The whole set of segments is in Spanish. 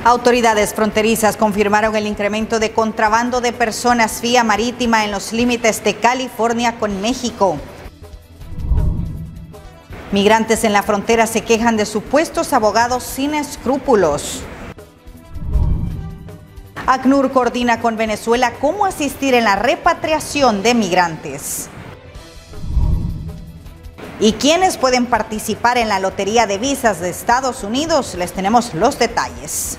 Autoridades fronterizas confirmaron el incremento de contrabando de personas vía marítima en los límites de California con México. Migrantes en la frontera se quejan de supuestos abogados sin escrúpulos. ACNUR coordina con Venezuela cómo asistir en la repatriación de migrantes. ¿Y quiénes pueden participar en la lotería de visas de Estados Unidos? Les tenemos los detalles.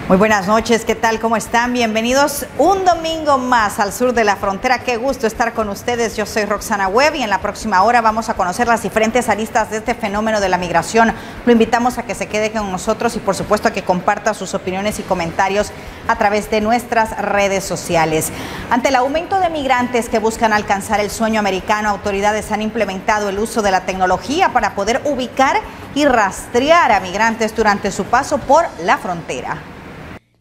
Muy buenas noches, ¿qué tal? ¿Cómo están? Bienvenidos un domingo más al sur de la frontera. Qué gusto estar con ustedes. Yo soy Roxana Webb y en la próxima hora vamos a conocer las diferentes aristas de este fenómeno de la migración. Lo invitamos a que se quede con nosotros y por supuesto a que comparta sus opiniones y comentarios a través de nuestras redes sociales. Ante el aumento de migrantes que buscan alcanzar el sueño americano, autoridades han implementado el uso de la tecnología para poder ubicar y rastrear a migrantes durante su paso por la frontera.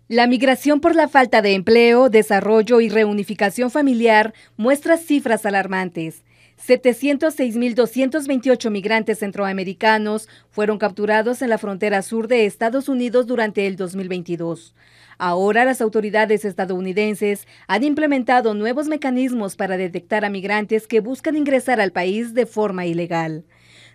La migración por la falta de empleo, desarrollo y reunificación familiar muestra cifras alarmantes. 706.228 migrantes centroamericanos fueron capturados en la frontera sur de Estados Unidos durante el 2022. Ahora las autoridades estadounidenses han implementado nuevos mecanismos para detectar a migrantes que buscan ingresar al país de forma ilegal.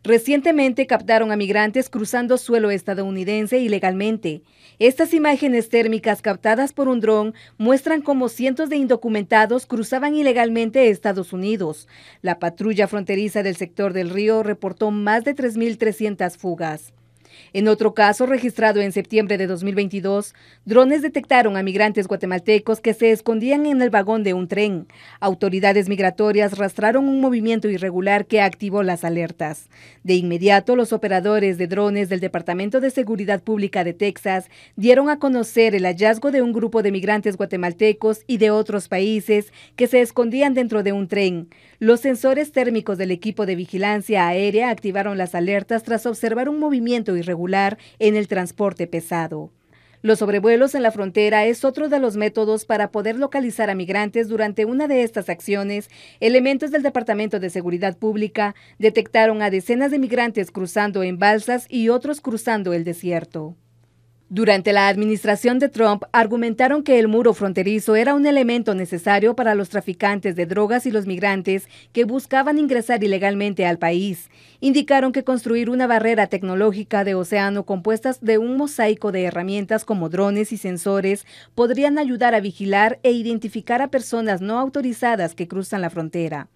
Recientemente captaron a migrantes cruzando suelo estadounidense ilegalmente. Estas imágenes térmicas captadas por un dron muestran cómo cientos de indocumentados cruzaban ilegalmente Estados Unidos. La patrulla fronteriza del sector del río reportó más de 3.300 fugas. En otro caso, registrado en septiembre de 2022, drones detectaron a migrantes guatemaltecos que se escondían en el vagón de un tren. Autoridades migratorias rastrearon un movimiento irregular que activó las alertas. De inmediato, los operadores de drones del Departamento de Seguridad Pública de Texas dieron a conocer el hallazgo de un grupo de migrantes guatemaltecos y de otros países que se escondían dentro de un tren. Los sensores térmicos del equipo de vigilancia aérea activaron las alertas tras observar un movimiento irregular en el transporte pesado. Los sobrevuelos en la frontera es otro de los métodos para poder localizar a migrantes. Durante una de estas acciones, elementos del Departamento de Seguridad Pública detectaron a decenas de migrantes cruzando en balsas y otros cruzando el desierto. Durante la administración de Trump, argumentaron que el muro fronterizo era un elemento necesario para los traficantes de drogas y los migrantes que buscaban ingresar ilegalmente al país. Indicaron que construir una barrera tecnológica de océano compuesta de un mosaico de herramientas como drones y sensores podrían ayudar a vigilar e identificar a personas no autorizadas que cruzan la frontera.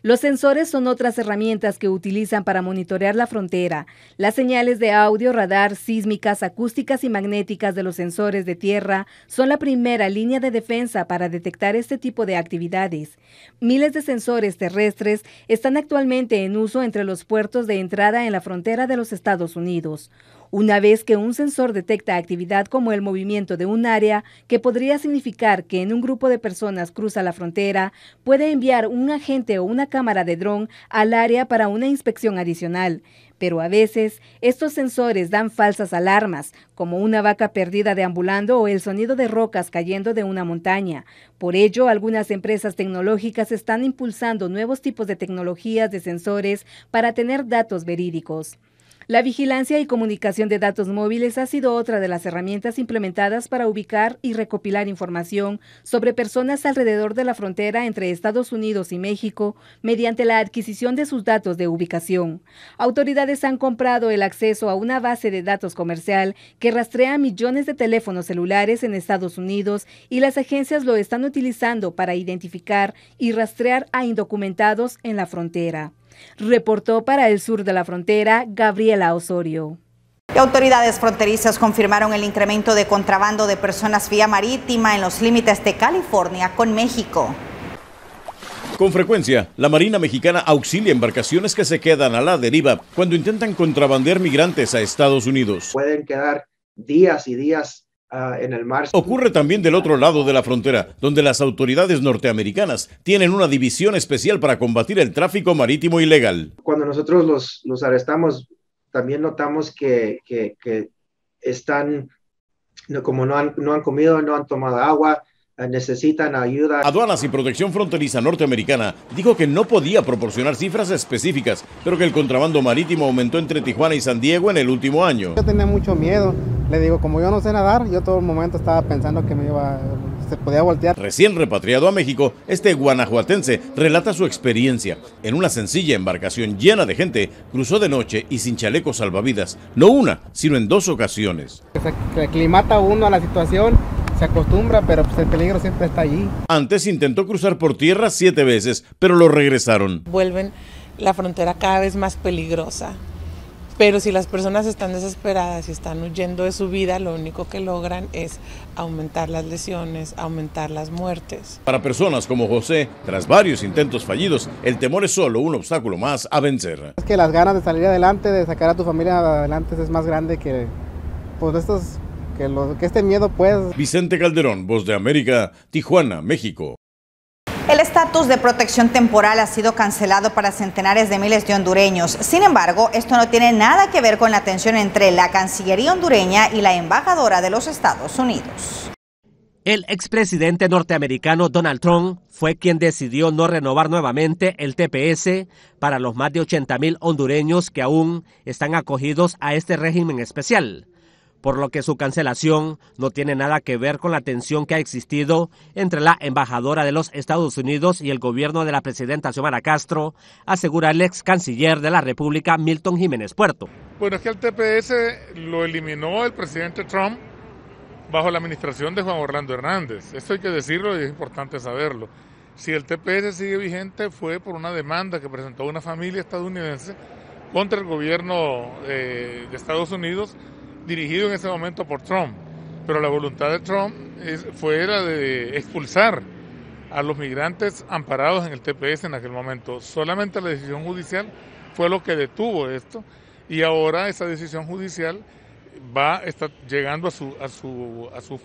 Los sensores son otras herramientas que utilizan para monitorear la frontera. Las señales de audio, radar, sísmicas, acústicas y magnéticas de los sensores de tierra son la primera línea de defensa para detectar este tipo de actividades. Miles de sensores terrestres están actualmente en uso entre los puertos de entrada en la frontera de los Estados Unidos. Una vez que un sensor detecta actividad como el movimiento de un área, que podría significar que en un grupo de personas cruza la frontera, puede enviar un agente o una cámara de dron al área para una inspección adicional. Pero a veces, estos sensores dan falsas alarmas, como una vaca perdida deambulando o el sonido de rocas cayendo de una montaña. Por ello, algunas empresas tecnológicas están impulsando nuevos tipos de tecnologías de sensores para tener datos verídicos. La vigilancia y comunicación de datos móviles ha sido otra de las herramientas implementadas para ubicar y recopilar información sobre personas alrededor de la frontera entre Estados Unidos y México mediante la adquisición de sus datos de ubicación. Autoridades han comprado el acceso a una base de datos comercial que rastrea millones de teléfonos celulares en Estados Unidos y las agencias lo están utilizando para identificar y rastrear a indocumentados en la frontera. Reportó para el sur de la frontera Gabriela Osorio. Autoridades fronterizas confirmaron el incremento de contrabando de personas vía marítima en los límites de California con México. Con frecuencia, la Marina Mexicana auxilia embarcaciones que se quedan a la deriva cuando intentan contrabandear migrantes a Estados Unidos. Pueden quedar días y días en el mar. Ocurre también del otro lado de la frontera, donde las autoridades norteamericanas tienen una división especial para combatir el tráfico marítimo ilegal. Cuando nosotros los arrestamos, también notamos que están, como no han comido, no han tomado agua, necesitan ayuda. Aduanas y Protección Fronteriza norteamericana dijo que no podía proporcionar cifras específicas, pero que el contrabando marítimo aumentó entre Tijuana y San Diego en el último año. Yo tenía mucho miedo, le digo, como yo no sé nadar, yo todo el momento estaba pensando que se podía voltear. Recién repatriado a México, este guanajuatense relata su experiencia. En una sencilla embarcación llena de gente, cruzó de noche y sin chalecos salvavidas, no una, sino en 2 ocasiones. Se aclimata uno a la situación, se acostumbra, pero pues el peligro siempre está allí. Antes intentó cruzar por tierra 7 veces, pero lo regresaron. Vuelven la frontera cada vez más peligrosa. Pero si las personas están desesperadas y están huyendo de su vida, lo único que logran es aumentar las lesiones, aumentar las muertes. Para personas como José, tras varios intentos fallidos, el temor es solo un obstáculo más a vencer. Es que las ganas de salir adelante, de sacar a tu familia adelante es más grande que pues que este miedo pues. Vicente Calderón, Voz de América, Tijuana, México. El estatus de protección temporal ha sido cancelado para centenares de miles de hondureños. Sin embargo, esto no tiene nada que ver con la tensión entre la Cancillería hondureña y la embajadora de los Estados Unidos. El expresidente norteamericano Donald Trump fue quien decidió no renovar nuevamente el TPS para los más de 80,000 hondureños que aún están acogidos a este régimen especial, por lo que su cancelación no tiene nada que ver con la tensión que ha existido entre la embajadora de los Estados Unidos y el gobierno de la presidenta Xiomara Castro, asegura el ex canciller de la República, Milton Jiménez Puerto. Bueno, es que el TPS lo eliminó el presidente Trump bajo la administración de Juan Orlando Hernández. Esto hay que decirlo y es importante saberlo. Si el TPS sigue vigente fue por una demanda que presentó una familia estadounidense contra el gobierno de Estados Unidos, dirigido en ese momento por Trump, pero la voluntad de Trump era de expulsar a los migrantes amparados en el TPS en aquel momento. Solamente la decisión judicial fue lo que detuvo esto y ahora esa decisión judicial está llegando a su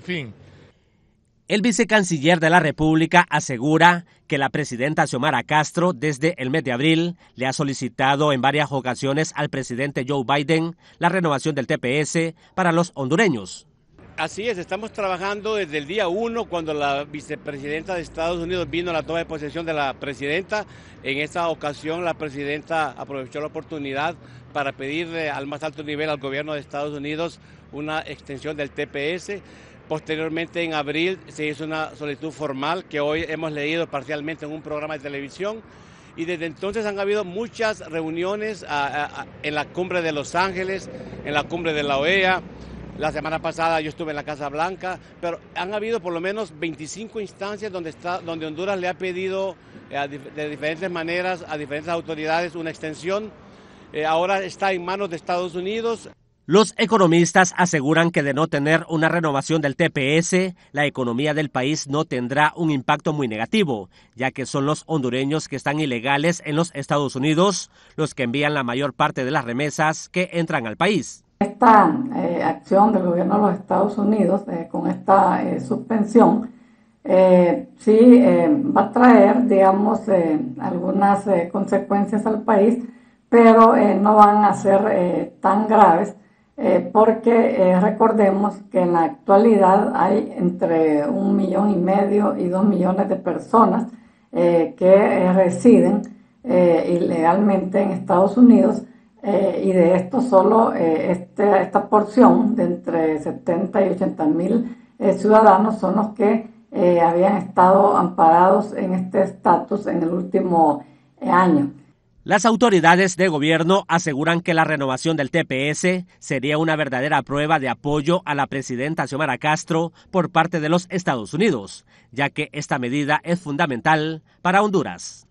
fin. El vicecanciller de la República asegura que la presidenta Xiomara Castro desde el mes de abril le ha solicitado en varias ocasiones al presidente Joe Biden la renovación del TPS para los hondureños. Así es, estamos trabajando desde el día 1 cuando la vicepresidenta de Estados Unidos vino a la toma de posesión de la presidenta. En esta ocasión la presidenta aprovechó la oportunidad para pedirle al más alto nivel al gobierno de Estados Unidos una extensión del TPS. Posteriormente, en abril, se hizo una solicitud formal que hoy hemos leído parcialmente en un programa de televisión y desde entonces han habido muchas reuniones en la cumbre de Los Ángeles, en la cumbre de la OEA. La semana pasada yo estuve en la Casa Blanca, pero han habido por lo menos 25 instancias donde Honduras le ha pedido de diferentes maneras a diferentes autoridades una extensión. Ahora está en manos de Estados Unidos. Los economistas aseguran que de no tener una renovación del TPS, la economía del país no tendrá un impacto muy negativo, ya que son los hondureños que están ilegales en los Estados Unidos los que envían la mayor parte de las remesas que entran al país. Esta acción del gobierno de los Estados Unidos con esta suspensión sí va a traer, digamos, algunas consecuencias al país, pero no van a ser tan graves. Porque recordemos que en la actualidad hay entre 1,5 millones y 2 millones de personas que residen ilegalmente en Estados Unidos y de esto solo esta porción de entre 70 y 80 mil ciudadanos son los que habían estado amparados en este estatus en el último año. Las autoridades de gobierno aseguran que la renovación del TPS sería una verdadera prueba de apoyo a la presidenta Xiomara Castro por parte de los Estados Unidos, ya que esta medida es fundamental para Honduras.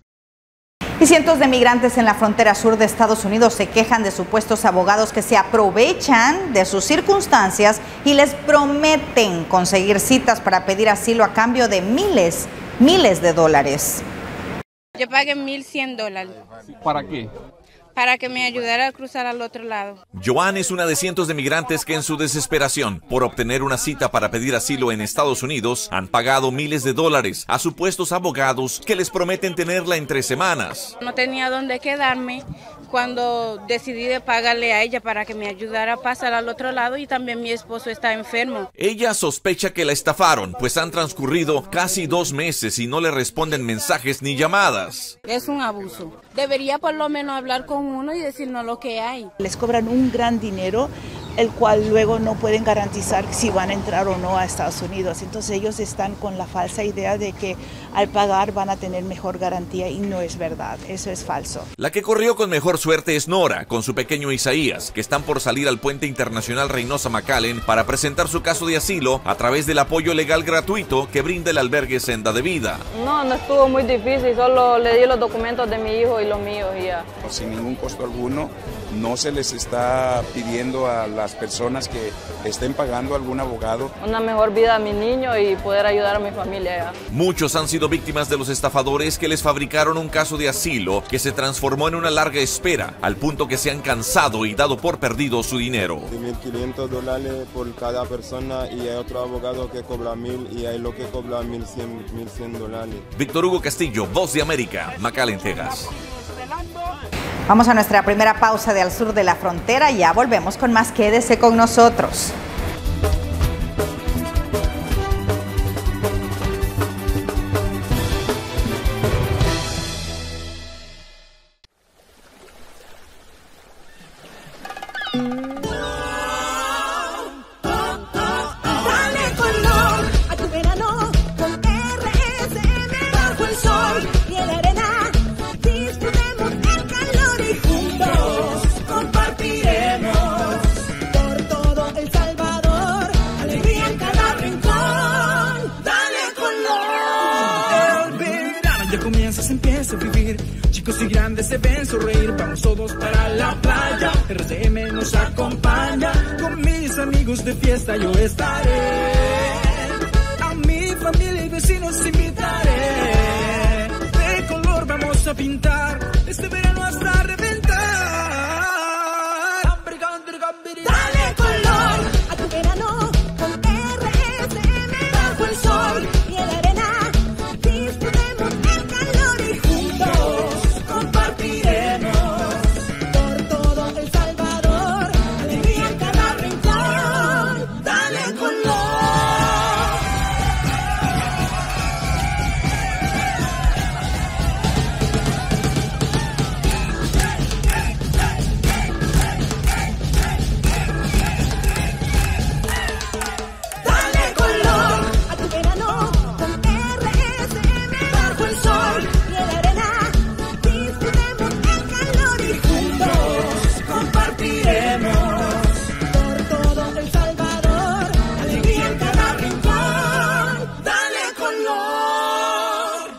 Y cientos de migrantes en la frontera sur de Estados Unidos se quejan de supuestos abogados que se aprovechan de sus circunstancias y les prometen conseguir citas para pedir asilo a cambio de miles de dólares. Yo pagué $1,100. ¿Para qué? Para que me ayudara a cruzar al otro lado. Joan es una de cientos de migrantes que en su desesperación por obtener una cita para pedir asilo en Estados Unidos han pagado miles de dólares a supuestos abogados que les prometen tenerla en 3 semanas. No tenía dónde quedarme cuando decidí de pagarle a ella para que me ayudara a pasar al otro lado, y también mi esposo está enfermo. Ella sospecha que la estafaron, pues han transcurrido casi 2 meses y no le responden mensajes ni llamadas. Es un abuso. Debería por lo menos hablar con uno y decirnos lo que hay. Les cobran un gran dinero, el cual luego no pueden garantizar si van a entrar o no a Estados Unidos. Entonces ellos están con la falsa idea de que al pagar van a tener mejor garantía, y no es verdad, eso es falso. La que corrió con mejor suerte es Nora, con su pequeño Isaías, que están por salir al puente internacional Reynosa McAllen para presentar su caso de asilo a través del apoyo legal gratuito que brinda el albergue Senda de Vida. No estuvo muy difícil, solo le di los documentos de mi hijo y los míos y ya. Sin ningún costo alguno. No se les está pidiendo a las personas que estén pagando algún abogado. Una mejor vida a mi niño y poder ayudar a mi familia ya. Muchos han sido víctimas de los estafadores que les fabricaron un caso de asilo que se transformó en una larga espera, al punto que se han cansado y dado por perdido su dinero. $1,500 por cada persona, y hay otro abogado que cobra $1,000 y hay lo que cobra $1,100. Víctor Hugo Castillo, Voz de América, McAllen, Texas. Vamos a nuestra primera pausa de Al Sur de la Frontera. Ya volvemos con más. Quédese con nosotros. Chicos y grandes se ven sonreír, vamos todos para la playa. RCM nos acompaña, con mis amigos de fiesta yo estaré. A mi familia y vecinos invitaré. De color vamos a pintar, este verano hasta reventar. Dale color a tu verano con RCM bajo el sol y en la arena. Disfrutemos el calor y juntos compartiremos por todo El Salvador, alegría en cada rincón. Dale color. Dale color a tu verano con RCM bajo el sol y en la arena. Disfrutemos el calor y juntos compartiremos por todo El Salvador, alegría en cada rincón. Dale color.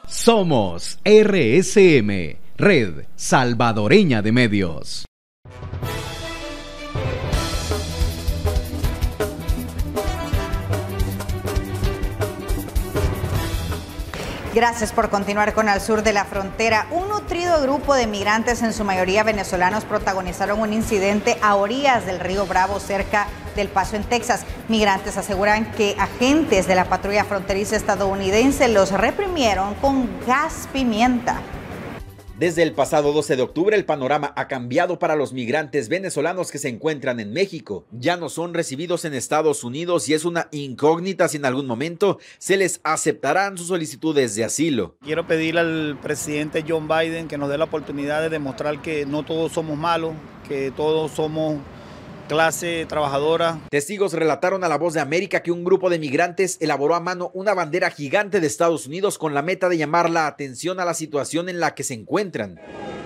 Somos RSM, Red Salvadoreña de Medios. Gracias por continuar con Al Sur de la Frontera. Un nutrido grupo de migrantes, en su mayoría venezolanos, protagonizaron un incidente a orillas del río Bravo, cerca del Paso, en Texas. Migrantes aseguran que agentes de la patrulla fronteriza estadounidense los reprimieron con gas pimienta. Desde el pasado 12 de octubre, el panorama ha cambiado para los migrantes venezolanos que se encuentran en México. Ya no son recibidos en Estados Unidos y es una incógnita si en algún momento se les aceptarán sus solicitudes de asilo. Quiero pedirle al presidente John Biden que nos dé la oportunidad de demostrar que no todos somos malos, que todos somos clase trabajadora. Testigos relataron a La Voz de América que un grupo de migrantes elaboró a mano una bandera gigante de Estados Unidos con la meta de llamar la atención a la situación en la que se encuentran.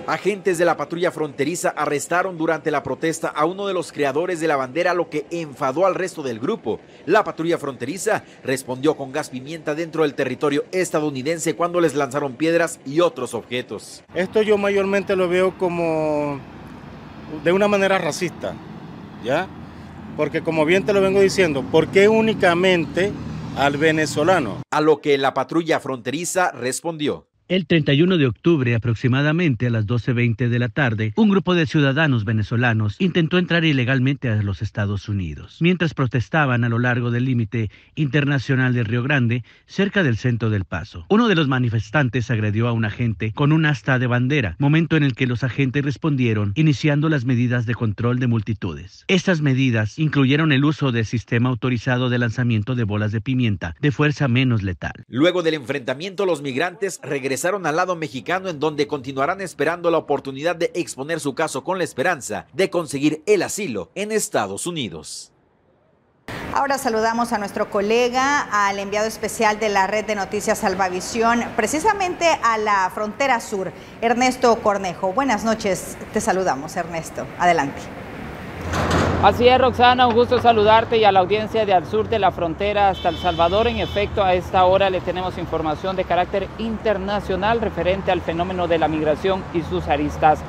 Agentes de la patrulla fronteriza arrestaron durante la protesta a uno de los creadores de la bandera, lo que enfadó al resto del grupo. La patrulla fronteriza respondió con gas pimienta dentro del territorio estadounidense cuando les lanzaron piedras y otros objetos. Esto yo mayormente lo veo como de una manera racista, ¿ya? Porque como bien te lo vengo diciendo, ¿por qué únicamente al venezolano? A lo que la patrulla fronteriza respondió. El 31 de octubre, aproximadamente a las 12:20 de la tarde, un grupo de ciudadanos venezolanos intentó entrar ilegalmente a los Estados Unidos, mientras protestaban a lo largo del límite internacional de Río Grande, cerca del centro del Paso. Uno de los manifestantes agredió a un agente con un asta de bandera, momento en el que los agentes respondieron, iniciando las medidas de control de multitudes. Estas medidas incluyeron el uso del sistema autorizado de lanzamiento de bolas de pimienta, de fuerza menos letal. Luego del enfrentamiento, los migrantes regresaron al lado mexicano, en donde continuarán esperando la oportunidad de exponer su caso con la esperanza de conseguir el asilo en Estados Unidos. Ahora saludamos a nuestro colega, al enviado especial de la red de noticias Salvavisión, precisamente a la frontera sur, Ernesto Cornejo. Buenas noches, te saludamos, Ernesto. Adelante. Así es, Roxana, un gusto saludarte y a la audiencia de al sur de la frontera hasta El Salvador. En efecto, a esta hora le tenemos información de carácter internacional referente al fenómeno de la migración y sus aristas.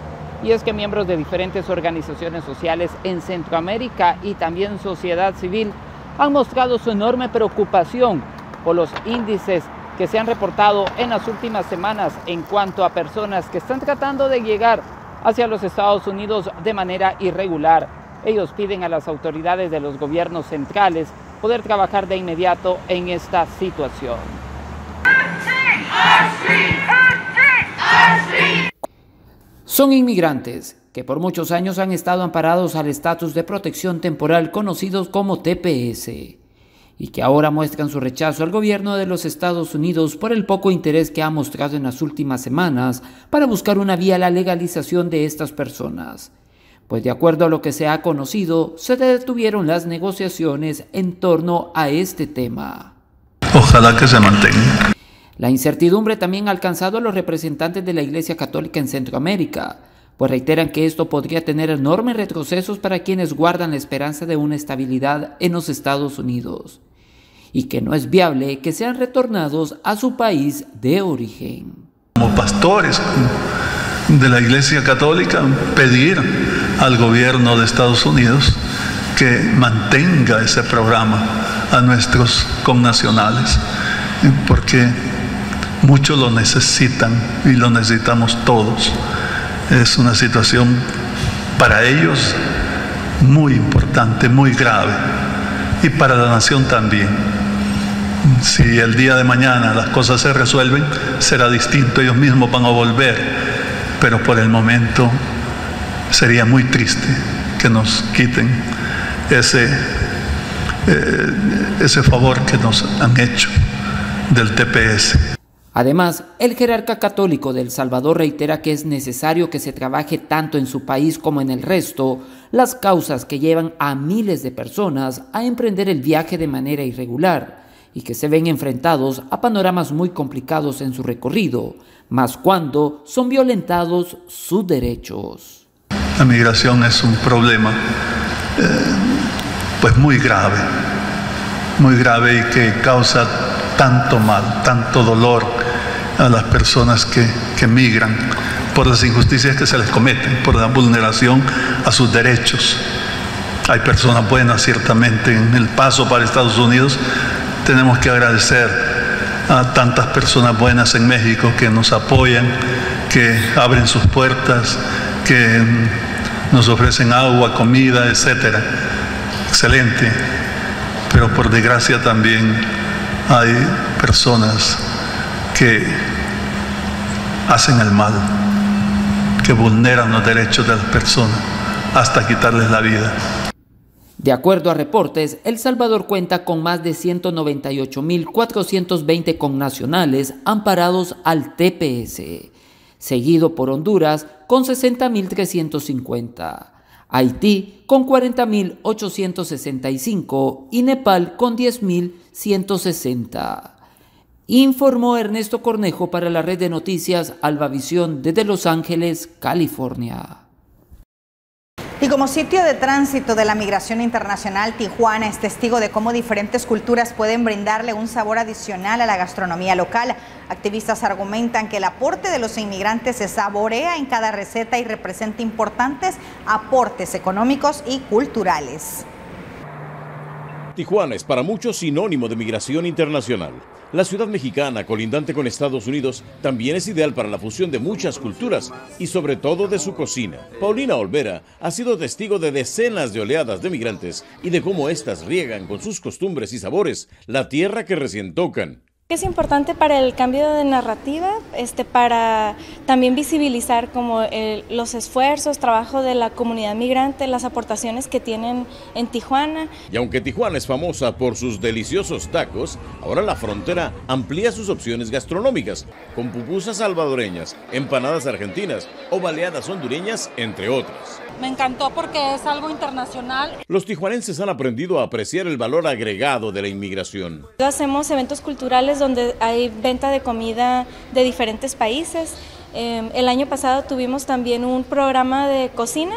Y es que miembros de diferentes organizaciones sociales en Centroamérica y también sociedad civil han mostrado su enorme preocupación por los índices que se han reportado en las últimas semanas en cuanto a personas que están tratando de llegar hacia los Estados Unidos de manera irregular. Ellos piden a las autoridades de los gobiernos centrales poder trabajar de inmediato en esta situación. Son inmigrantes que por muchos años han estado amparados al estatus de protección temporal conocidos como TPS y que ahora muestran su rechazo al gobierno de los Estados Unidos por el poco interés que ha mostrado en las últimas semanas para buscar una vía a la legalización de estas personas. Pues de acuerdo a lo que se ha conocido, se detuvieron las negociaciones en torno a este tema. Ojalá que se mantenga. La incertidumbre también ha alcanzado a los representantes de la Iglesia Católica en Centroamérica, pues reiteran que esto podría tener enormes retrocesos para quienes guardan la esperanza de una estabilidad en los Estados Unidos, y que no es viable que sean retornados a su país de origen. Como pastores de la Iglesia Católica, pedir al gobierno de Estados Unidos que mantenga ese programa a nuestros connacionales, porque muchos lo necesitan y lo necesitamos todos. Es una situación para ellos muy importante, muy grave, y para la nación también. Si el día de mañana las cosas se resuelven, será distinto, ellos mismos van a volver, pero por el momento sería muy triste que nos quiten ese favor que nos han hecho del TPS. Además, el jerarca católico de El Salvador reitera que es necesario que se trabaje tanto en su país como en el resto las causas que llevan a miles de personas a emprender el viaje de manera irregular y que se ven enfrentados a panoramas muy complicados en su recorrido, más cuando son violentados sus derechos. La migración es un problema pues muy grave y que causa tanto mal, tanto dolor a las personas que migran por las injusticias que se les cometen, por la vulneración a sus derechos. Hay personas buenas ciertamente en el paso para Estados Unidos. Tenemos que agradecer a tantas personas buenas en México que nos apoyan, que abren sus puertas, que nos ofrecen agua, comida, etcétera. Excelente. Pero por desgracia también hay personas que hacen el mal, que vulneran los derechos de las personas hasta quitarles la vida. De acuerdo a reportes, El Salvador cuenta con más de 198.420 connacionales amparados al TPS, seguido por Honduras con 60.350, Haití con 40.865 y Nepal con 10.160. Informó Ernesto Cornejo para la red de noticias Albavisión desde Los Ángeles, California. Y como sitio de tránsito de la migración internacional, Tijuana es testigo de cómo diferentes culturas pueden brindarle un sabor adicional a la gastronomía local. Activistas argumentan que el aporte de los inmigrantes se saborea en cada receta y representa importantes aportes económicos y culturales. Tijuana es para muchos sinónimo de migración internacional. La ciudad mexicana, colindante con Estados Unidos, también es ideal para la fusión de muchas culturas y sobre todo de su cocina. Paulina Olvera ha sido testigo de decenas de oleadas de migrantes y de cómo éstas riegan con sus costumbres y sabores la tierra que recién tocan. Es importante para el cambio de narrativa, para también visibilizar como los esfuerzos, trabajo de la comunidad migrante, las aportaciones que tienen en Tijuana. Y aunque Tijuana es famosa por sus deliciosos tacos, ahora la frontera amplía sus opciones gastronómicas, con pupusas salvadoreñas, empanadas argentinas o baleadas hondureñas, entre otras. Me encantó porque es algo internacional. Los tijuanenses han aprendido a apreciar el valor agregado de la inmigración. Hacemos eventos culturales donde hay venta de comida de diferentes países. El año pasado tuvimos también un programa de cocina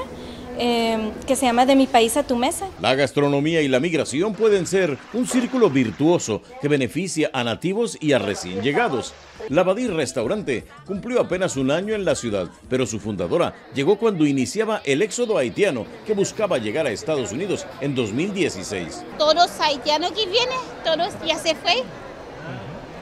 que se llama De mi país a tu mesa. La gastronomía y la migración pueden ser un círculo virtuoso que beneficia a nativos y a recién llegados. La Badir Restaurante cumplió apenas un año en la ciudad, pero su fundadora llegó cuando iniciaba el éxodo haitiano que buscaba llegar a Estados Unidos en 2016. Todos los haitianos que vienen, todos ya se fue.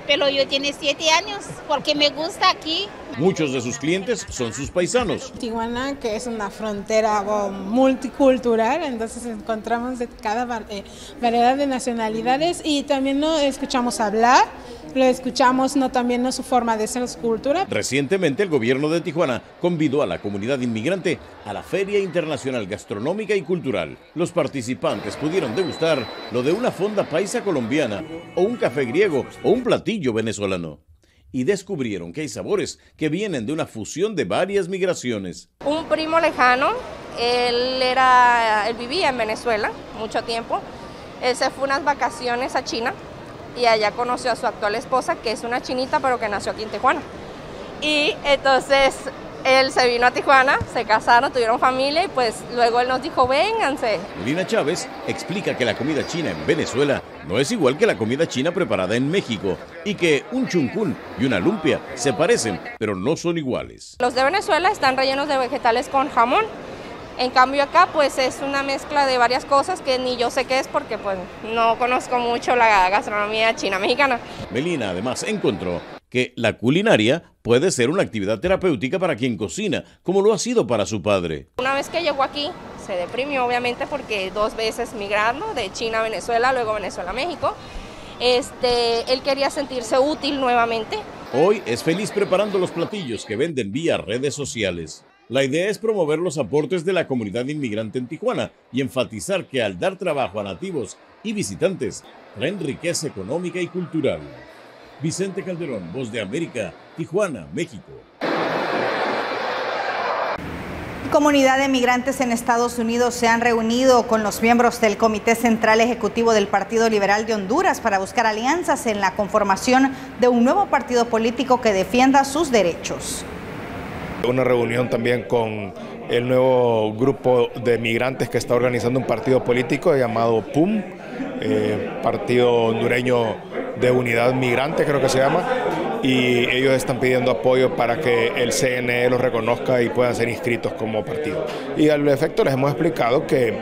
Pero yo tengo 7 años porque me gusta aquí. Muchos de sus clientes son sus paisanos. Tijuana, que es una frontera multicultural, entonces encontramos de cada variedad de nacionalidades y también lo escuchamos hablar, lo escuchamos también su forma de ser, su cultura. Recientemente el gobierno de Tijuana convidó a la comunidad inmigrante a la Feria Internacional Gastronómica y Cultural. Los participantes pudieron degustar lo de una fonda paisa colombiana o un café griego o un platillo venezolano. Y descubrieron que hay sabores que vienen de una fusión de varias migraciones. Un primo lejano, él vivía en Venezuela mucho tiempo. Él se fue unas vacaciones a China y allá conoció a su actual esposa, que es una chinita pero que nació aquí en Tijuana. Y entonces él se vino a Tijuana, se casaron, tuvieron familia y pues luego él nos dijo, vénganse. Lina Chávez explica que la comida china en Venezuela no es igual que la comida china preparada en México y que un chuncún y una lumpia se parecen, pero no son iguales. Los de Venezuela están rellenos de vegetales con jamón. En cambio acá pues es una mezcla de varias cosas que ni yo sé qué es porque pues no conozco mucho la gastronomía china mexicana. Melina además encontró que la culinaria puede ser una actividad terapéutica para quien cocina, como lo ha sido para su padre. Una vez que llegó aquí, se deprimió obviamente porque 2 veces migrando de China a Venezuela, luego Venezuela a México. Él quería sentirse útil nuevamente. Hoy es feliz preparando los platillos que venden vía redes sociales. La idea es promover los aportes de la comunidad inmigrante en Tijuana y enfatizar que al dar trabajo a nativos y visitantes, traen riqueza económica y cultural. Vicente Calderón, Voz de América, Tijuana, México. Comunidad de migrantes en Estados Unidos se han reunido con los miembros del Comité Central Ejecutivo del Partido Liberal de Honduras para buscar alianzas en la conformación de un nuevo partido político que defienda sus derechos. Una reunión también con el nuevo grupo de migrantes que está organizando un partido político llamado PUM, Partido Hondureño de Unidad Migrante creo que se llama, y ellos están pidiendo apoyo para que el CNE los reconozca y puedan ser inscritos como partido. Y al efecto les hemos explicado que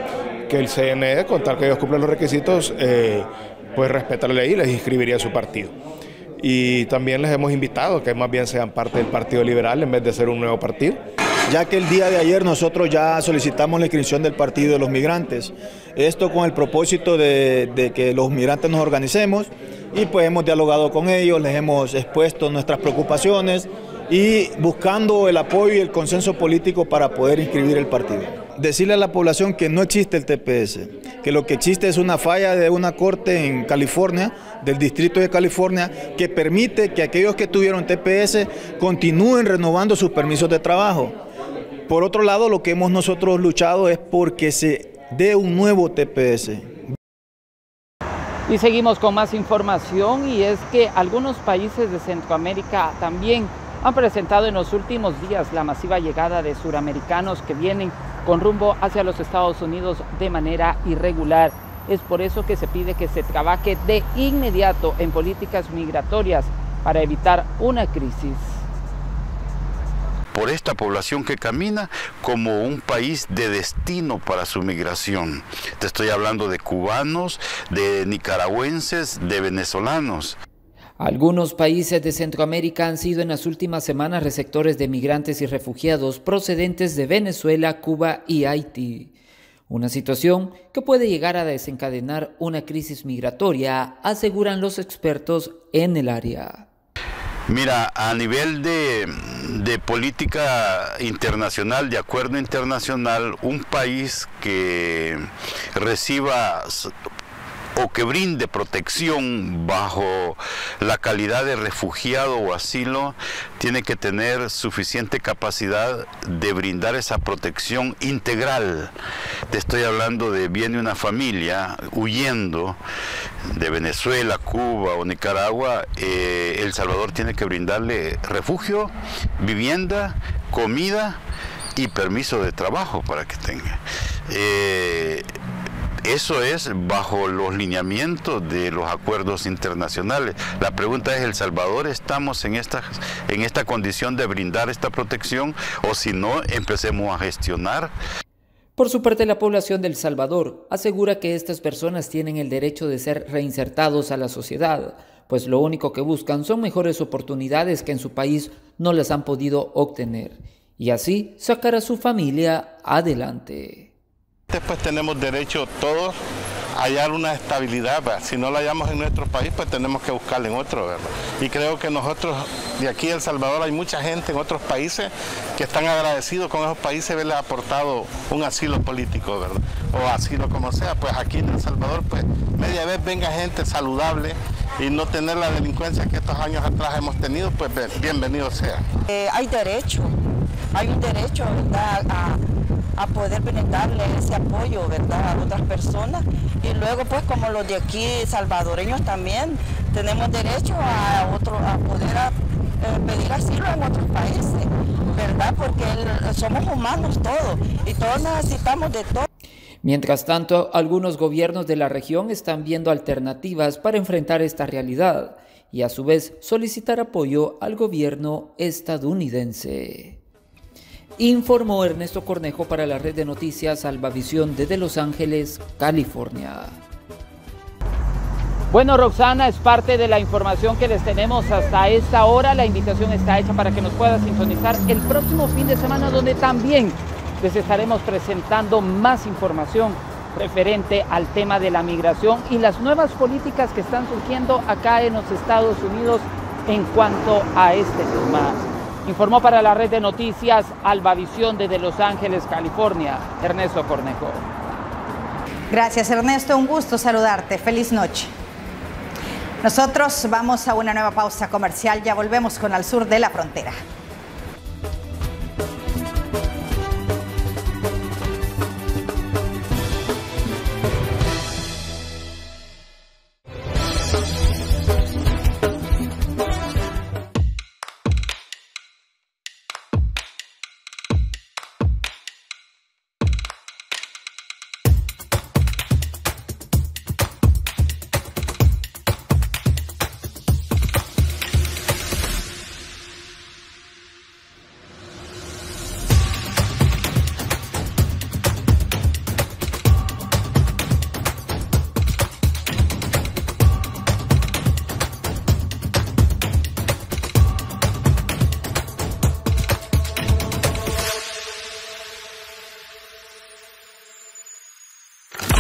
el CNE, con tal que ellos cumplan los requisitos, pues respeta la ley y les inscribiría a su partido. Y también les hemos invitado a que más bien sean parte del Partido Liberal en vez de ser un nuevo partido. Ya que el día de ayer nosotros ya solicitamos la inscripción del Partido de los Migrantes, esto con el propósito de que los migrantes nos organicemos y pues hemos dialogado con ellos, les hemos expuesto nuestras preocupaciones y buscando el apoyo y el consenso político para poder inscribir el partido. Decirle a la población que no existe el TPS, que lo que existe es una falla de una corte en California, del Distrito de California, que permite que aquellos que tuvieron TPS continúen renovando sus permisos de trabajo. Por otro lado, lo que hemos nosotros luchado es porque se dé un nuevo TPS. Y seguimos con más información, y es que algunos países de Centroamérica también han presentado en los últimos días la masiva llegada de suramericanos que vienen con rumbo hacia los Estados Unidos de manera irregular. Es por eso que se pide que se trabaje de inmediato en políticas migratorias para evitar una crisis. por esta población que camina como un país de destino para su migración. Te estoy hablando de cubanos, de nicaragüenses, de venezolanos. Algunos países de Centroamérica han sido en las últimas semanas receptores de migrantes y refugiados procedentes de Venezuela, Cuba y Haití. Una situación que puede llegar a desencadenar una crisis migratoria, aseguran los expertos en el área. Mira, a nivel de política internacional, de acuerdo internacional, un país que reciba o que brinde protección bajo la calidad de refugiado o asilo, tiene que tener suficiente capacidad de brindar esa protección integral. Te estoy hablando de viene una familia huyendo de Venezuela, Cuba o Nicaragua, El Salvador tiene que brindarle refugio, vivienda, comida y permiso de trabajo para que tenga. Eso es bajo los lineamientos de los acuerdos internacionales. La pregunta es, ¿El Salvador estamos en esta condición de brindar esta protección o si no, empecemos a gestionar? Por su parte, la población de El Salvador asegura que estas personas tienen el derecho de ser reinsertados a la sociedad, pues lo único que buscan son mejores oportunidades que en su país no las han podido obtener, y así sacar a su familia adelante. Pues tenemos derecho todos a hallar una estabilidad, ¿verdad? Si no la hallamos en nuestro país, pues tenemos que buscarla en otro, ¿verdad? Y creo que nosotros, de aquí en El Salvador, hay mucha gente en otros países que están agradecidos con esos países haberles aportado un asilo político, ¿verdad? O asilo como sea, pues aquí en El Salvador, pues media vez venga gente saludable y no tener la delincuencia que estos años atrás hemos tenido, pues bienvenido sea. Hay un derecho, ¿verdad?, a poder brindarle ese apoyo, ¿verdad?, a otras personas. Y luego, pues, como los de aquí salvadoreños también, tenemos derecho a poder pedir asilo en otros países, ¿verdad?, porque somos humanos todos y todos necesitamos de todo. Mientras tanto, algunos gobiernos de la región están viendo alternativas para enfrentar esta realidad y a su vez solicitar apoyo al gobierno estadounidense. Informó Ernesto Cornejo para la red de noticias Salvavisión desde Los Ángeles, California. Bueno, Roxana, es parte de la información que les tenemos hasta esta hora. La invitación está hecha para que nos pueda sintonizar el próximo fin de semana, donde también les estaremos presentando más información referente al tema de la migración y las nuevas políticas que están surgiendo acá en los Estados Unidos en cuanto a este tema. Informó para la red de noticias Albavisión desde Los Ángeles, California, Ernesto Cornejo. Gracias, Ernesto, un gusto saludarte. Feliz noche. Nosotros vamos a una nueva pausa comercial, ya volvemos con Al Sur de la Frontera.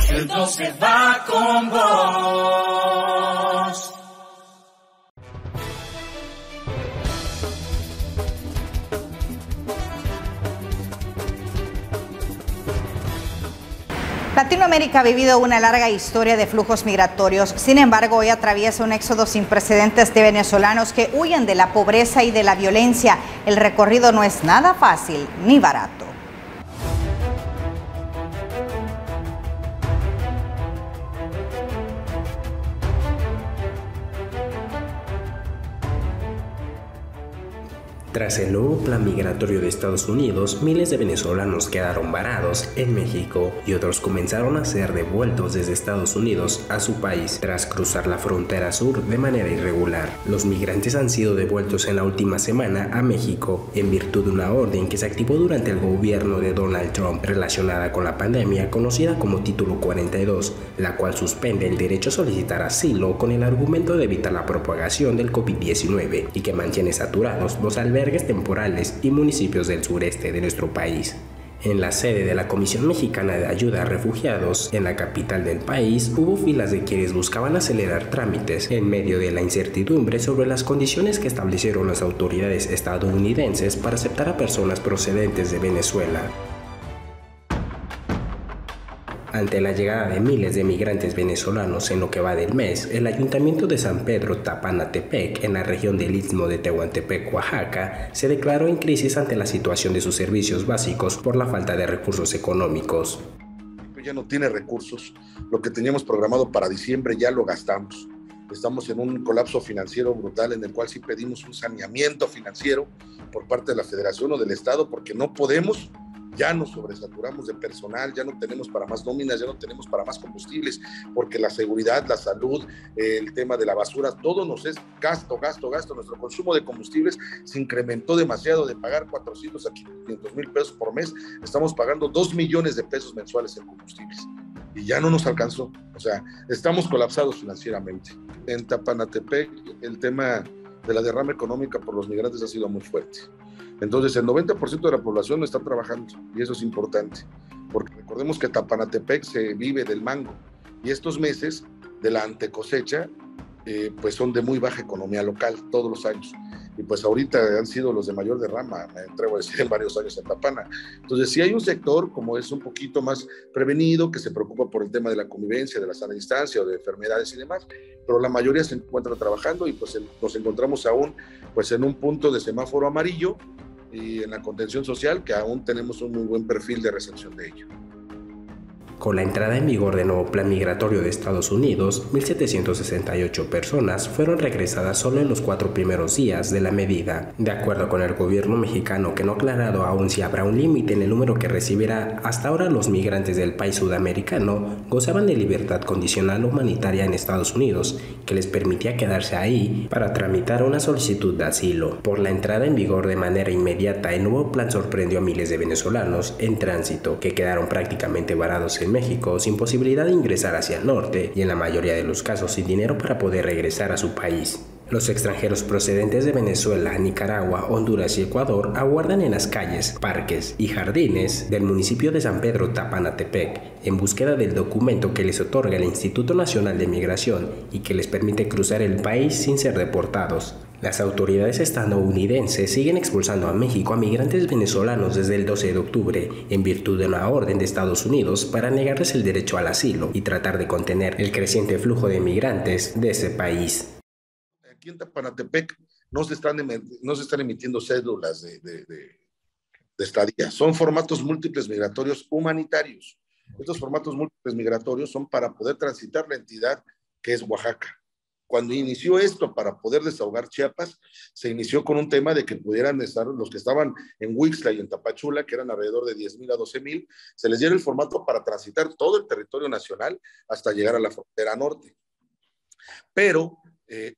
El 12 va con vos. Latinoamérica ha vivido una larga historia de flujos migratorios. Sin embargo, hoy atraviesa un éxodo sin precedentes de venezolanos que huyen de la pobreza y de la violencia. El recorrido no es nada fácil ni barato. Tras el nuevo plan migratorio de Estados Unidos, miles de venezolanos quedaron varados en México y otros comenzaron a ser devueltos desde Estados Unidos a su país tras cruzar la frontera sur de manera irregular. Los migrantes han sido devueltos en la última semana a México en virtud de una orden que se activó durante el gobierno de Donald Trump relacionada con la pandemia conocida como Título 42, la cual suspende el derecho a solicitar asilo con el argumento de evitar la propagación del COVID-19 y que mantiene saturados los albergues temporales y municipios del sureste de nuestro país. En la sede de la Comisión Mexicana de Ayuda a Refugiados, en la capital del país, hubo filas de quienes buscaban acelerar trámites en medio de la incertidumbre sobre las condiciones que establecieron las autoridades estadounidenses para aceptar a personas procedentes de Venezuela. Ante la llegada de miles de migrantes venezolanos en lo que va del mes, el Ayuntamiento de San Pedro Tapanatepec, en la región del Istmo de Tehuantepec, Oaxaca, se declaró en crisis ante la situación de sus servicios básicos por la falta de recursos económicos. Ya no tiene recursos, lo que teníamos programado para diciembre ya lo gastamos. Estamos en un colapso financiero brutal en el cual sí pedimos un saneamiento financiero por parte de la Federación o del Estado porque no podemos. Ya nos sobresaturamos de personal, ya no tenemos para más nóminas, ya no tenemos para más combustibles, porque la seguridad, la salud, el tema de la basura, todo nos es gasto. Nuestro consumo de combustibles se incrementó demasiado, de pagar 400 a 500 mil pesos por mes, estamos pagando 2 millones de pesos mensuales en combustibles. Y ya no nos alcanzó, o sea, estamos colapsados financieramente. En Tapanatepec, el tema de la derrama económica por los migrantes ha sido muy fuerte. Entonces, el 90% de la población no está trabajando y eso es importante, porque recordemos que Tapanatepec se vive del mango y estos meses de la antecosecha pues son de muy baja economía local todos los años y pues ahorita han sido los de mayor derrama, me atrevo a decir, en varios años en Tapana. Entonces, sí hay un sector como es un poquito más prevenido, que se preocupa por el tema de la convivencia, de la sana distancia o de enfermedades y demás, pero la mayoría se encuentra trabajando y pues nos encontramos aún pues en un punto de semáforo amarillo y en la contención social que aún tenemos un muy buen perfil de recepción de ello. Con la entrada en vigor del nuevo plan migratorio de Estados Unidos, 1.768 personas fueron regresadas solo en los 4 primeros días de la medida. De acuerdo con el gobierno mexicano, que no ha aclarado aún si habrá un límite en el número que recibirá, hasta ahora los migrantes del país sudamericano gozaban de libertad condicional humanitaria en Estados Unidos, que les permitía quedarse ahí para tramitar una solicitud de asilo. Por la entrada en vigor de manera inmediata, el nuevo plan sorprendió a miles de venezolanos en tránsito, que quedaron prácticamente varados en México sin posibilidad de ingresar hacia el norte y en la mayoría de los casos sin dinero para poder regresar a su país. Los extranjeros procedentes de Venezuela, Nicaragua, Honduras y Ecuador aguardan en las calles, parques y jardines del municipio de San Pedro Tapanatepec en búsqueda del documento que les otorga el Instituto Nacional de Migración y que les permite cruzar el país sin ser deportados. Las autoridades estadounidenses siguen expulsando a México a migrantes venezolanos desde el 12 de octubre en virtud de una orden de Estados Unidos para negarles el derecho al asilo y tratar de contener el creciente flujo de migrantes de ese país. Aquí en Tapanatepec no se están emitiendo cédulas de estadía, son formatos múltiples migratorios humanitarios. Estos formatos múltiples migratorios son para poder transitar la entidad que es Oaxaca. Cuando inició esto para poder desahogar Chiapas, se inició con un tema de que pudieran estar los que estaban en Huixla y en Tapachula, que eran alrededor de 10,000 a 12,000, se les diera el formato para transitar todo el territorio nacional hasta llegar a la frontera norte. Pero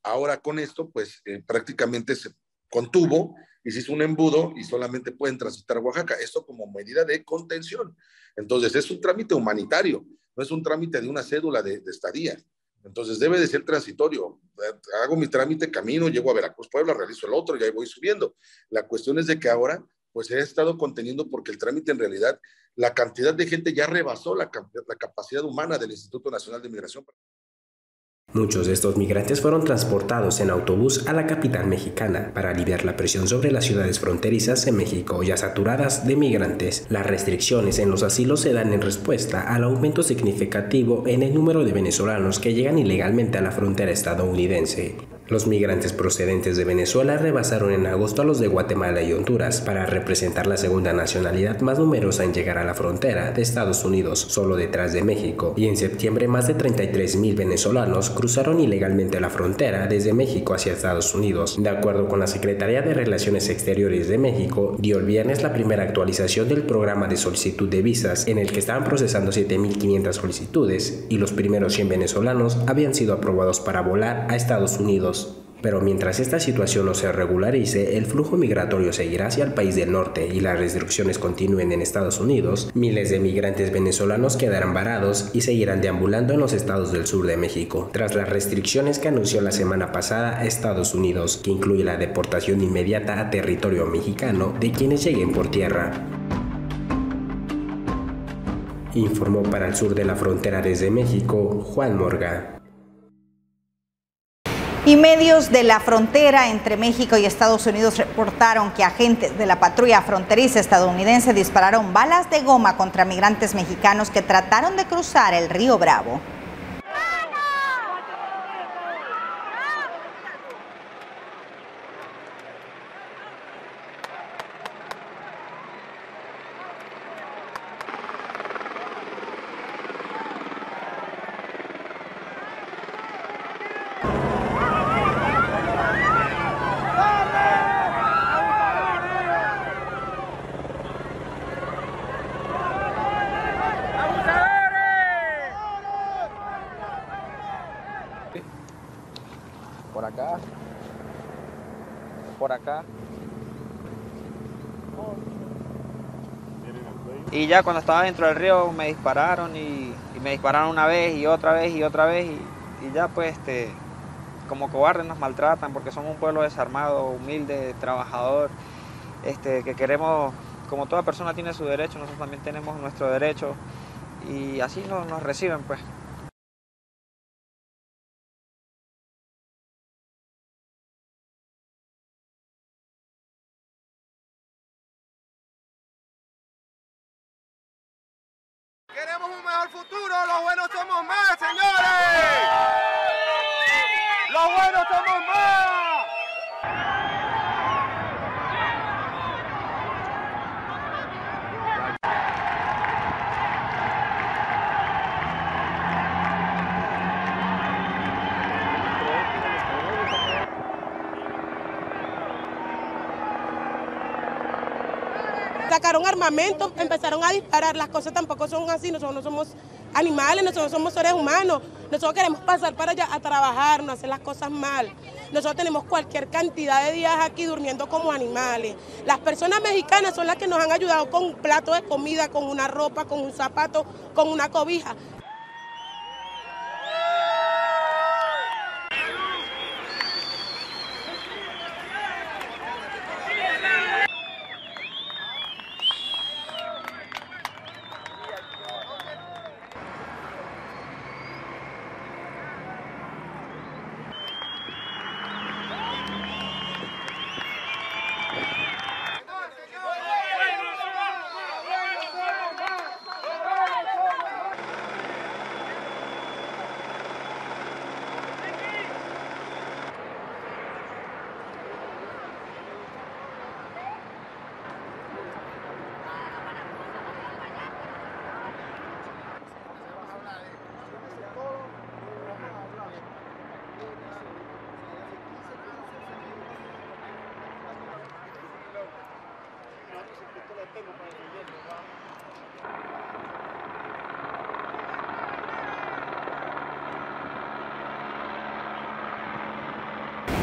ahora con esto, pues prácticamente se contuvo y se hizo un embudo y solamente pueden transitar a Oaxaca. Esto como medida de contención. Entonces es un trámite humanitario, no es un trámite de una cédula de estadía. Entonces debe de ser transitorio. Hago mi trámite, camino, llego a Veracruz, Puebla, realizo el otro y ahí voy subiendo. La cuestión es de que ahora pues se ha estado conteniendo porque el trámite en realidad, la cantidad de gente ya rebasó la capacidad humana del Instituto Nacional de Migración. Muchos de estos migrantes fueron transportados en autobús a la capital mexicana para aliviar la presión sobre las ciudades fronterizas en México ya saturadas de migrantes. Las restricciones en los asilos se dan en respuesta al aumento significativo en el número de venezolanos que llegan ilegalmente a la frontera estadounidense. Los migrantes procedentes de Venezuela rebasaron en agosto a los de Guatemala y Honduras para representar la segunda nacionalidad más numerosa en llegar a la frontera de Estados Unidos, solo detrás de México, y en septiembre más de 33,000 venezolanos cruzaron ilegalmente la frontera desde México hacia Estados Unidos. De acuerdo con la Secretaría de Relaciones Exteriores de México, dio el viernes la primera actualización del programa de solicitud de visas, en el que estaban procesando 7,500 solicitudes y los primeros 100 venezolanos habían sido aprobados para volar a Estados Unidos. Pero mientras esta situación no se regularice, el flujo migratorio seguirá hacia el país del norte y las restricciones continúen en Estados Unidos, miles de migrantes venezolanos quedarán varados y seguirán deambulando en los estados del sur de México, tras las restricciones que anunció la semana pasada Estados Unidos, que incluye la deportación inmediata a territorio mexicano de quienes lleguen por tierra. Informó para el sur de la frontera desde México, Juan Morga. Y medios de la frontera entre México y Estados Unidos reportaron que agentes de la patrulla fronteriza estadounidense dispararon balas de goma contra migrantes mexicanos que trataron de cruzar el río Bravo. Por acá. Y ya cuando estaba dentro del río me dispararon y me dispararon una vez y otra vez y otra vez y ya pues como cobardes nos maltratan porque somos un pueblo desarmado, humilde, trabajador, que queremos, como toda persona tiene su derecho, nosotros también tenemos nuestro derecho y así nos reciben pues. Queremos un mejor futuro, los buenos somos más, señores. Los buenos somos más. Sacaron armamento, empezaron a disparar, las cosas tampoco son así, nosotros no somos animales, nosotros somos seres humanos, nosotros queremos pasar para allá a trabajar, no hacer las cosas mal. Nosotros tenemos cualquier cantidad de días aquí durmiendo como animales. Las personas mexicanas son las que nos han ayudado con un plato de comida, con una ropa, con un zapato, con una cobija.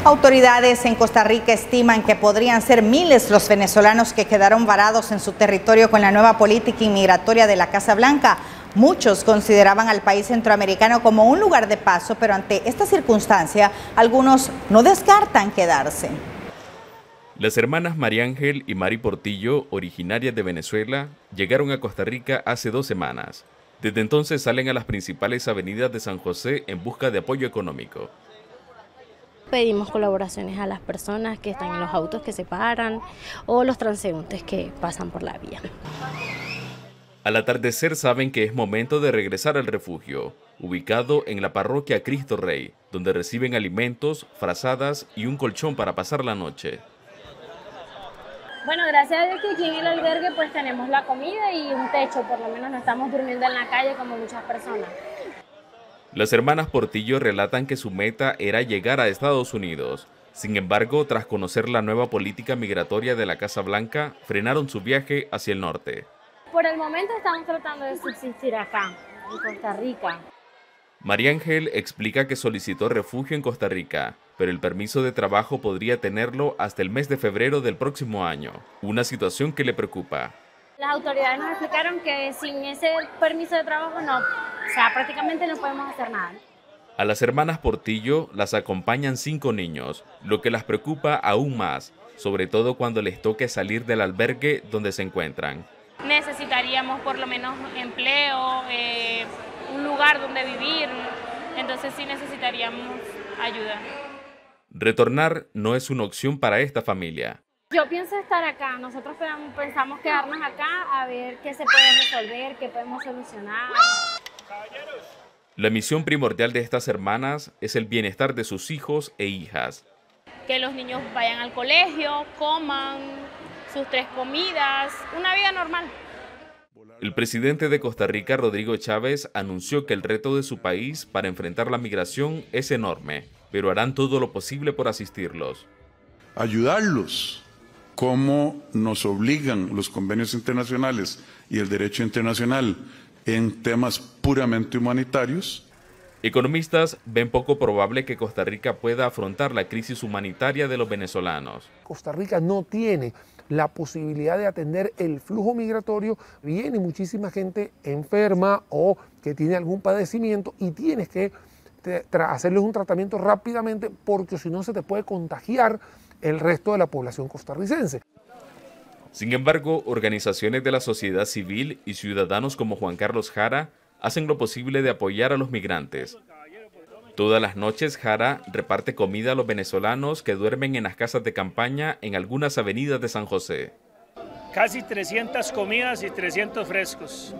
Autoridades en Costa Rica estiman que podrían ser miles los venezolanos que quedaron varados en su territorio con la nueva política inmigratoria de la Casa Blanca. Muchos consideraban al país centroamericano como un lugar de paso, pero ante esta circunstancia, algunos no descartan quedarse. Las hermanas María Ángel y Mari Portillo, originarias de Venezuela, llegaron a Costa Rica hace 2 semanas. Desde entonces salen a las principales avenidas de San José en busca de apoyo económico. Pedimos colaboraciones a las personas que están en los autos que se paran o los transeúntes que pasan por la vía. Al atardecer saben que es momento de regresar al refugio. ubicado en la parroquia Cristo Rey, donde reciben alimentos, frazadas y un colchón para pasar la noche. Bueno, gracias a Dios que aquí en el albergue pues tenemos la comida y un techo, por lo menos no estamos durmiendo en la calle como muchas personas. Las hermanas Portillo relatan que su meta era llegar a Estados Unidos. Sin embargo, tras conocer la nueva política migratoria de la Casa Blanca, frenaron su viaje hacia el norte. Por el momento estamos tratando de subsistir acá, en Costa Rica. María Ángel explica que solicitó refugio en Costa Rica, pero el permiso de trabajo podría tenerlo hasta el mes de febrero del próximo año, una situación que le preocupa. Las autoridades nos explicaron que sin ese permiso de trabajo prácticamente no podemos hacer nada. A las hermanas Portillo las acompañan 5 niños, lo que las preocupa aún más, sobre todo cuando les toque salir del albergue donde se encuentran. Necesitaríamos por lo menos empleo, un lugar donde vivir, entonces sí necesitaríamos ayuda. Retornar no es una opción para esta familia. Yo pienso estar acá, nosotros pensamos quedarnos acá a ver qué se puede resolver, qué podemos solucionar. La misión primordial de estas hermanas es el bienestar de sus hijos e hijas. Que los niños vayan al colegio, coman sus 3 comidas, una vida normal. El presidente de Costa Rica, Rodrigo Chávez, anunció que el reto de su país para enfrentar la migración es enorme, pero harán todo lo posible por asistirlos. Ayudarlos, como nos obligan los convenios internacionales y el derecho internacional en temas puramente humanitarios. Economistas ven poco probable que Costa Rica pueda afrontar la crisis humanitaria de los venezolanos. Costa Rica no tiene la posibilidad de atender el flujo migratorio. Viene muchísima gente enferma o que tiene algún padecimiento y tienes que hacerles un tratamiento rápidamente porque si no se te puede contagiar el resto de la población costarricense. Sin embargo, organizaciones de la sociedad civil y ciudadanos como Juan Carlos Jara hacen lo posible de apoyar a los migrantes. Todas las noches, Jara reparte comida a los venezolanos que duermen en las casas de campaña en algunas avenidas de San José. Casi 300 comidas y 300 frescos.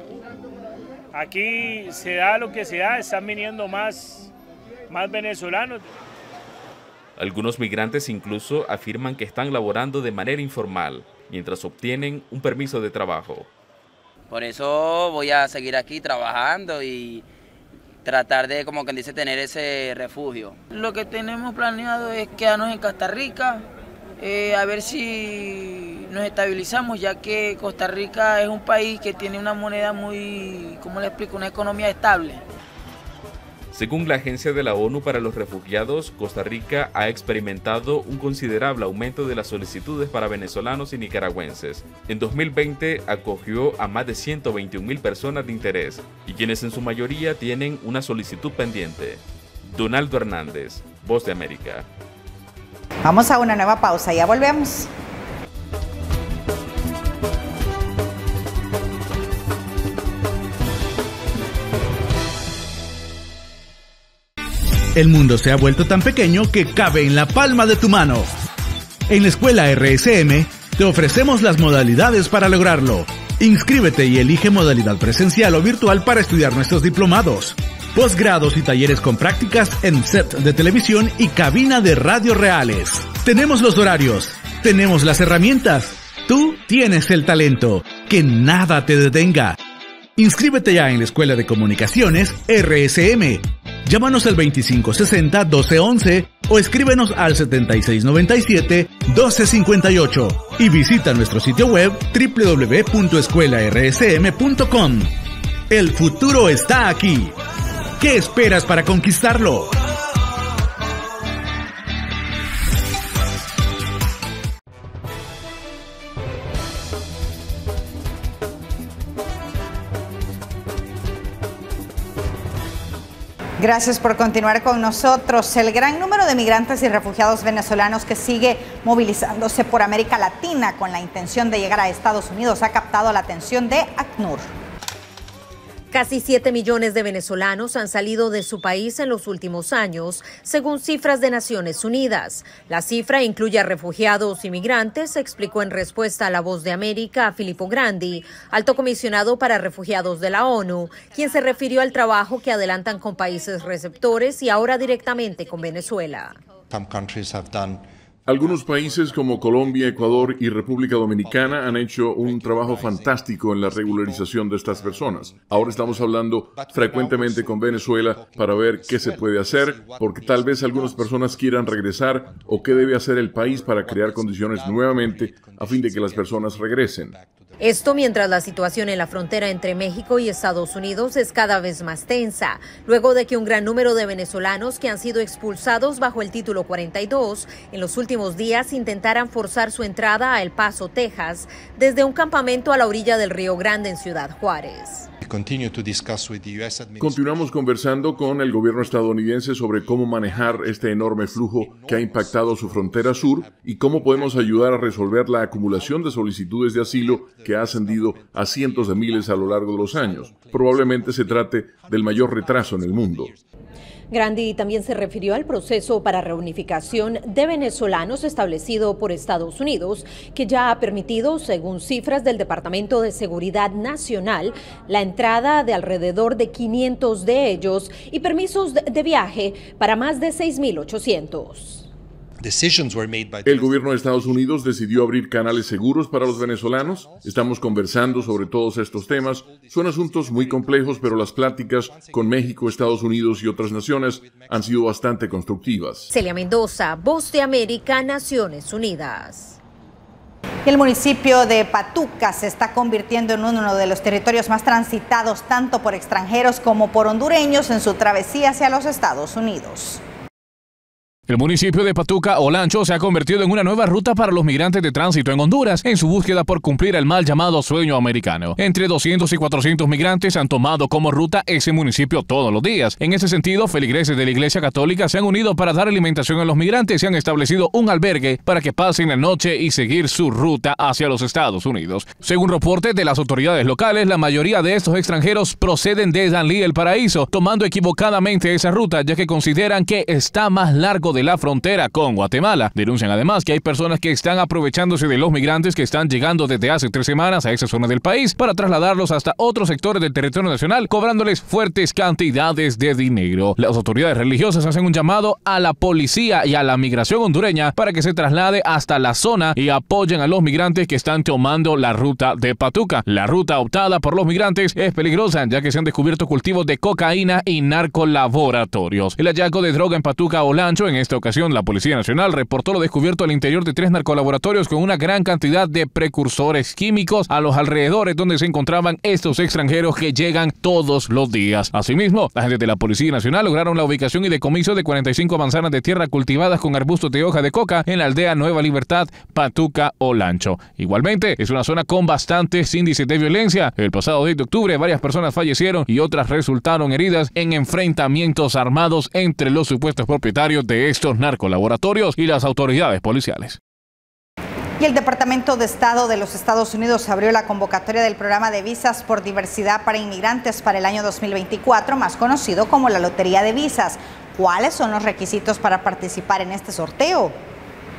Aquí se da lo que se da, están viniendo más venezolanos. Algunos migrantes incluso afirman que están laborando de manera informal, mientras obtienen un permiso de trabajo. Por eso voy a seguir aquí trabajando y tratar de, como quien dice, tener ese refugio. Lo que tenemos planeado es quedarnos en Costa Rica, a ver si nos estabilizamos, ya que Costa Rica es un país que tiene una moneda muy, ¿cómo le explico?, una economía estable. Según la Agencia de la ONU para los Refugiados, Costa Rica ha experimentado un considerable aumento de las solicitudes para venezolanos y nicaragüenses. En 2020 acogió a más de 121,000 personas de interés y quienes en su mayoría tienen una solicitud pendiente. Donaldo Hernández, Voz de América. Vamos a una nueva pausa, ya volvemos. El mundo se ha vuelto tan pequeño que cabe en la palma de tu mano. En la escuela RSM te ofrecemos las modalidades para lograrlo. Inscríbete y elige modalidad presencial o virtual para estudiar nuestros diplomados, posgrados y talleres con prácticas en set de televisión y cabina de radio reales. Tenemos los horarios, tenemos las herramientas. Tú tienes el talento. Que nada te detenga. Inscríbete ya en la Escuela de Comunicaciones RSM. Llámanos al 2560-1211 o escríbenos al 7697-1258 y visita nuestro sitio web www.escuelarsm.com. El futuro está aquí. ¿Qué esperas para conquistarlo? Gracias por continuar con nosotros. El gran número de migrantes y refugiados venezolanos que sigue movilizándose por América Latina con la intención de llegar a Estados Unidos ha captado la atención de ACNUR. Casi 7 millones de venezolanos han salido de su país en los últimos años, según cifras de Naciones Unidas. La cifra incluye a refugiados y migrantes, explicó en respuesta a La Voz de América a Filippo Grandi, alto comisionado para refugiados de la ONU, quien se refirió al trabajo que adelantan con países receptores y ahora directamente con Venezuela. Algunos países como Colombia, Ecuador y República Dominicana han hecho un trabajo fantástico en la regularización de estas personas. Ahora estamos hablando frecuentemente con Venezuela para ver qué se puede hacer, porque tal vez algunas personas quieran regresar o qué debe hacer el país para crear condiciones nuevamente a fin de que las personas regresen. Esto mientras la situación en la frontera entre México y Estados Unidos es cada vez más tensa, luego de que un gran número de venezolanos que han sido expulsados bajo el título 42 en los últimos días intentaran forzar su entrada a El Paso, Texas, desde un campamento a la orilla del Río Grande en Ciudad Juárez. Continuamos conversando con el gobierno estadounidense sobre cómo manejar este enorme flujo que ha impactado su frontera sur y cómo podemos ayudar a resolver la acumulación de solicitudes de asilo que ha ascendido a cientos de miles a lo largo de los años. Probablemente se trate del mayor retraso en el mundo. Grandi también se refirió al proceso para reunificación de venezolanos establecido por Estados Unidos, que ya ha permitido, según cifras del Departamento de Seguridad Nacional, la entrada de alrededor de 500 de ellos y permisos de viaje para más de 6.800. El gobierno de Estados Unidos decidió abrir canales seguros para los venezolanos. Estamos conversando sobre todos estos temas. Son asuntos muy complejos, pero las pláticas con México, Estados Unidos y otras naciones han sido bastante constructivas. Celia Mendoza, Voz de América, Naciones Unidas. El municipio de Patuca se está convirtiendo en uno de los territorios más transitados tanto por extranjeros como por hondureños en su travesía hacia los Estados Unidos. El municipio de Patuca, Olancho, se ha convertido en una nueva ruta para los migrantes de tránsito en Honduras en su búsqueda por cumplir el mal llamado sueño americano. Entre 200 y 400 migrantes han tomado como ruta ese municipio todos los días. En ese sentido, feligreses de la Iglesia Católica se han unido para dar alimentación a los migrantes y han establecido un albergue para que pasen la noche y seguir su ruta hacia los Estados Unidos. Según reportes de las autoridades locales, la mayoría de estos extranjeros proceden de Danlí, El Paraíso, tomando equivocadamente esa ruta, ya que consideran que está más largo de la frontera con Guatemala. Denuncian además que hay personas que están aprovechándose de los migrantes que están llegando desde hace 3 semanas a esa zona del país para trasladarlos hasta otros sectores del territorio nacional, cobrándoles fuertes cantidades de dinero. Las autoridades religiosas hacen un llamado a la policía y a la migración hondureña para que se traslade hasta la zona y apoyen a los migrantes que están tomando la ruta de Patuca. La ruta optada por los migrantes es peligrosa, ya que se han descubierto cultivos de cocaína y narcolaboratorios. El hallazgo de droga en Patuca, Olancho, en esta ocasión la Policía Nacional reportó lo descubierto al interior de 3 narcolaboratorios con una gran cantidad de precursores químicos a los alrededores donde se encontraban estos extranjeros que llegan todos los días. Asimismo, agentes de la Policía Nacional lograron la ubicación y decomiso de 45 manzanas de tierra cultivadas con arbustos de hoja de coca en la aldea Nueva Libertad, Patuca, Olancho. Igualmente, es una zona con bastantes índices de violencia. El pasado 10 de octubre, varias personas fallecieron y otras resultaron heridas en enfrentamientos armados entre los supuestos propietarios de estos narcolaboratorios y las autoridades policiales. Y el Departamento de Estado de los Estados Unidos abrió la convocatoria del programa de visas por diversidad para inmigrantes para el año 2024, más conocido como la Lotería de Visas. ¿Cuáles son los requisitos para participar en este sorteo?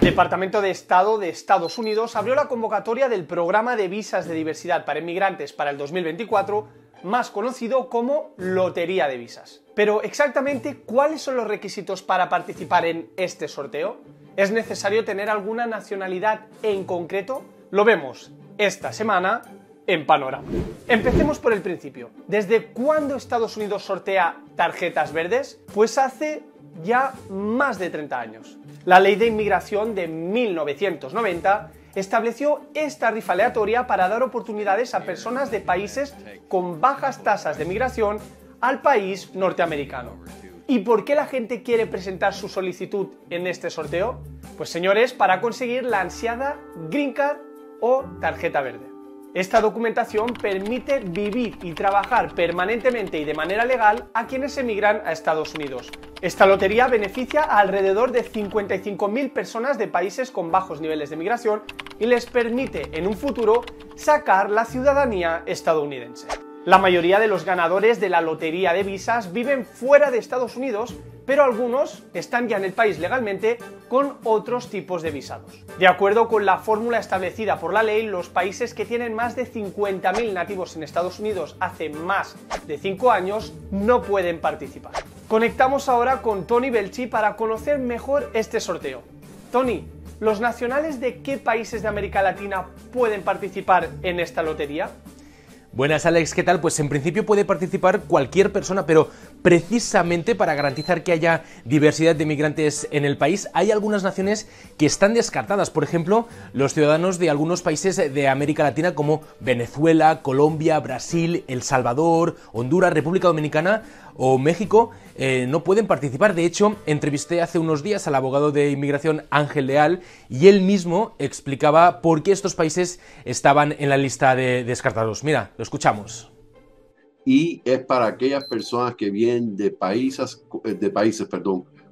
El Departamento de Estado de Estados Unidos abrió la convocatoria del programa de visas de diversidad para inmigrantes para el 2024, más conocido como Lotería de Visas. Pero exactamente, ¿cuáles son los requisitos para participar en este sorteo? ¿Es necesario tener alguna nacionalidad en concreto? Lo vemos esta semana en Panorama. Empecemos por el principio. ¿Desde cuándo Estados Unidos sortea tarjetas verdes? Pues hace ya más de 30 años. La Ley de Inmigración de 1990 estableció esta rifa aleatoria para dar oportunidades a personas de países con bajas tasas de migración al país norteamericano. ¿Y por qué la gente quiere presentar su solicitud en este sorteo? Pues señores, para conseguir la ansiada Green Card o tarjeta verde. Esta documentación permite vivir y trabajar permanentemente y de manera legal a quienes emigran a Estados Unidos. Esta lotería beneficia a alrededor de 55.000 personas de países con bajos niveles de migración y les permite en un futuro sacar la ciudadanía estadounidense. La mayoría de los ganadores de la lotería de visas viven fuera de Estados Unidos, pero algunos están ya en el país legalmente con otros tipos de visados. De acuerdo con la fórmula establecida por la ley, los países que tienen más de 50.000 nativos en Estados Unidos hace más de 5 años no pueden participar. Conectamos ahora con Tony Belchi para conocer mejor este sorteo. Tony, ¿los nacionales de qué países de América Latina pueden participar en esta lotería? Buenas, Alex, ¿qué tal? Pues en principio puede participar cualquier persona, pero precisamente para garantizar que haya diversidad de migrantes en el país, hay algunas naciones que están descartadas. Por ejemplo, los ciudadanos de algunos países de América Latina como Venezuela, Colombia, Brasil, El Salvador, Honduras, República Dominicana o México no pueden participar. De hecho, entrevisté hace unos días al abogado de inmigración Ángel Leal y él mismo explicaba por qué estos países estaban en la lista de descartados. Mira, lo escuchamos. Y es para aquellas personas que vienen de países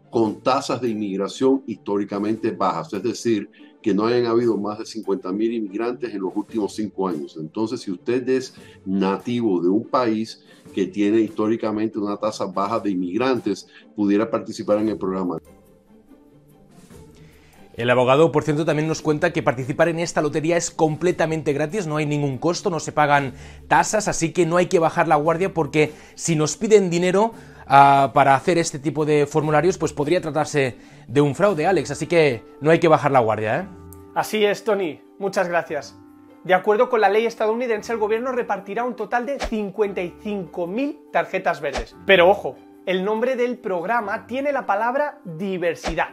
con tasas de inmigración históricamente bajas, es decir, que no hayan habido más de 50.000 inmigrantes en los últimos 5 años. Entonces, si usted es nativo de un país que tiene históricamente una tasa baja de inmigrantes, pudiera participar en el programa. El abogado, por cierto, también nos cuenta que participar en esta lotería es completamente gratis, no hay ningún costo, no se pagan tasas, así que no hay que bajar la guardia porque si nos piden dinero para hacer este tipo de formularios, pues podría tratarse de un fraude, Alex, así que no hay que bajar la guardia, ¿eh? Así es, Tony. Muchas gracias. De acuerdo con la ley estadounidense, el gobierno repartirá un total de 55.000 tarjetas verdes. Pero ojo, el nombre del programa tiene la palabra diversidad.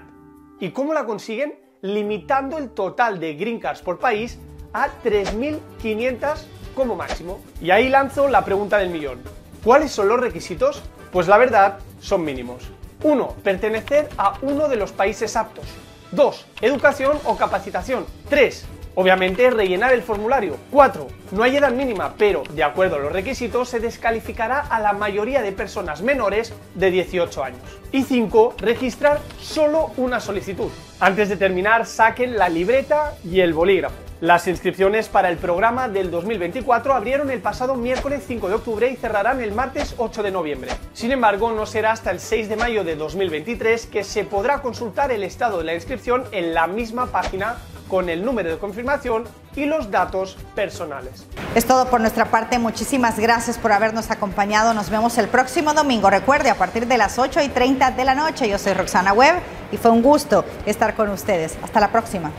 ¿Y cómo la consiguen? Limitando el total de Green Cards por país a 3.500 como máximo. Y ahí lanzo la pregunta del millón. ¿Cuáles son los requisitos? Pues la verdad, son mínimos. 1. Pertenecer a uno de los países aptos. 2. Educación o capacitación. 3. Obviamente rellenar el formulario. 4. No hay edad mínima, pero de acuerdo a los requisitos se descalificará a la mayoría de personas menores de 18 años. Y 5. Registrar solo una solicitud. Antes de terminar, saquen la libreta y el bolígrafo. Las inscripciones para el programa del 2024 abrieron el pasado miércoles 5 de octubre y cerrarán el martes 8 de noviembre. Sin embargo, no será hasta el 6 de mayo de 2023 que se podrá consultar el estado de la inscripción en la misma página con el número de confirmación y los datos personales. Es todo por nuestra parte. Muchísimas gracias por habernos acompañado. Nos vemos el próximo domingo. Recuerde, a partir de las 8:30 de la noche. Yo soy Roxana Webb y fue un gusto estar con ustedes. Hasta la próxima.